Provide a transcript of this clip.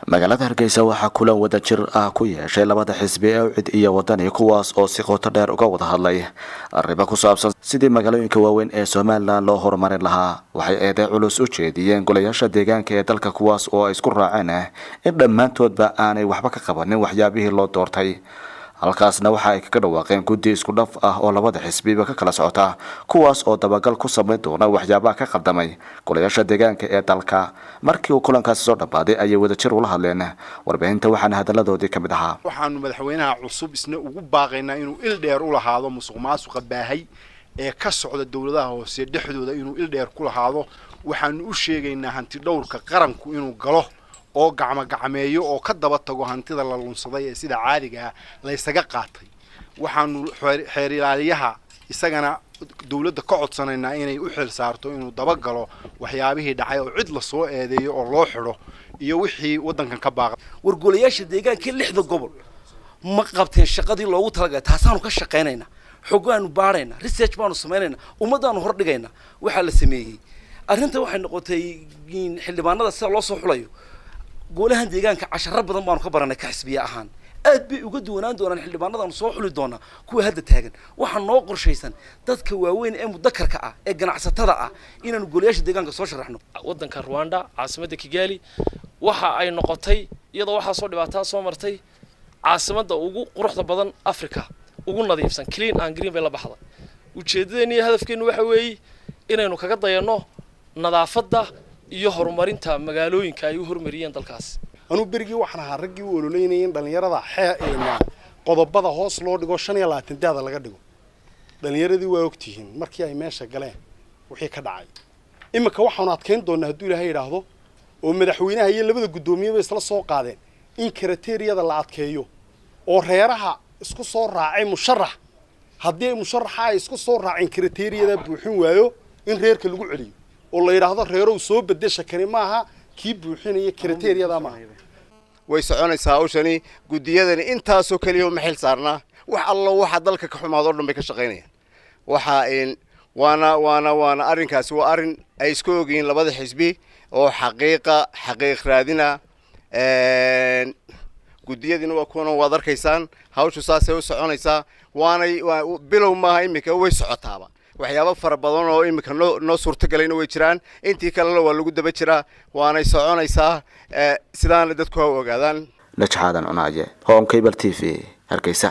magaalada Hargeysa waxaa kulan wada jir ah ku yeeshay labada xisbi ee cid iyo wadani kuwaas oo si qoto dheer uga wada hadlay arrimo ku saabsan sidii magaalooyinka waaweyn ee Somaliland loo horumarin lahaa. waxay eeday culus u jeediyeen golayaasha deegaanka ee dalka kuwaas oo ay isku raaceen in dhammaantoodba aanay waxba ka qabanin waxyaabihii loo doortay. halkaasna waxa ay ka dhawaaqeen guddi isku dhaf ah oo labada xisbiba ka kala socota kuwaas oo dabagal ku sameyn doona waxyaabaha ka qaldamay golayaasha deegaanka ee dalka. markii uu kulankaasi soo dhabaaday ayay wada jir ula hadleen warbaahinta waxaana hadaladoodii kamid ahaa waxaanu madaxweynaha cusub isna ugu baaqaynaa inuu il dheer u lahaado musuqmaasuqa baahay ee ka socda dawladaha hoose dhexdooda inuu il dheer ku lahaado. waxaanu u sheegaynaa hanti dhowrka qaranku inuu galo oo gacmameeyo oo ka daba tago hantida la lunsaday ee sida caadiga ah la isaga qaatay. waxaanu xeer ilaaliyaha isagana dawladda ka codsanaynaa inay u xil saarto inuu dabagalo waxyaabihii dhacay oo cid la soo eedeeyo oo loo xidho iyo wixii wadankan ka baaqay. wargolayaasha deegaanka lixda gobol ma qabteen shaqadii loogu talagalay taasaanu ka shaqeynayna xogaanu baarayna research baanu sameynayna ummadaanu hor dhigayna waxa la sameeyay arrinta waxay noqotay xildhibaanada sida loo soo xulayo golahan deegaanka 10 badan baanu ka baranay ka xisbiya ahaan aad bay uga duwanaan doonaan xildhibaanadan soo xuli doona kuwa hadda taagan. waxaan noo qorshaysan dadka waaweyn ee mudakarka ah ee ganacsatada ah inaan golayaasha deegaanka soo sharaxno. wadanka Rwanda caasimadda Kigali waxa ay noqotay iyadoo waxa soo dhibaataa soo martay caasimadda ugu quruxda badan Afrika ugu nadiifsan clean and green bay la baxday. ujeedadeena iyo hadafkeenu waxa weeye inaynu kaga dayano nadaafadda iyo horumarinta magaalooyinka ay u horumariyeen dalkaas. anu berigi waxaan ahaa raggii u ololeynayeen dhalinyarada qodobada hoos loo dhigo 25 daada laga dhigo. dhalinyaradii waa ogtihiin markii ay meesha galeen wixii ka dhacay. imika waxaan adkeyn doonaa hadduu Ilaahay yiraahdo oo madaxweynaha iyo labada gudoomiyada isla soo qaadeen in kriteeriyada la adkeeyo oo reeraha isku soo raacay musharax haddii musharaxa ay isku soo raaceen kriteeriyada buuxin waayo in reerka lagu celiyo oo la yiraahdo reerow soo bedesha kani maaha kii buuxinaya kriteeriyada maaha. way soconaysaa hawshani gudiyadani intaasoo kaliya ma xil saarnaa wax alla waxa dalka ka xumaado dhan bay ka shaqeynayaan. waxa waana arrinkaasi waa arrin ay isku ogyihiin labada xisbi oo xaqiiq raadina gudiyadina waa kuwan waad arkaysaan hawshu saasay u soconaysaa waanay bilow maaha imika way socotaaba waxyaabo fara badan oo imika noo suurtagelayna way jiraan intii kale waa lagu daba jiraa waanay soconaysaa sidaan dadku ha ogaadaan. Najxaadan Cunaaje Home Cable TV Hargeysa.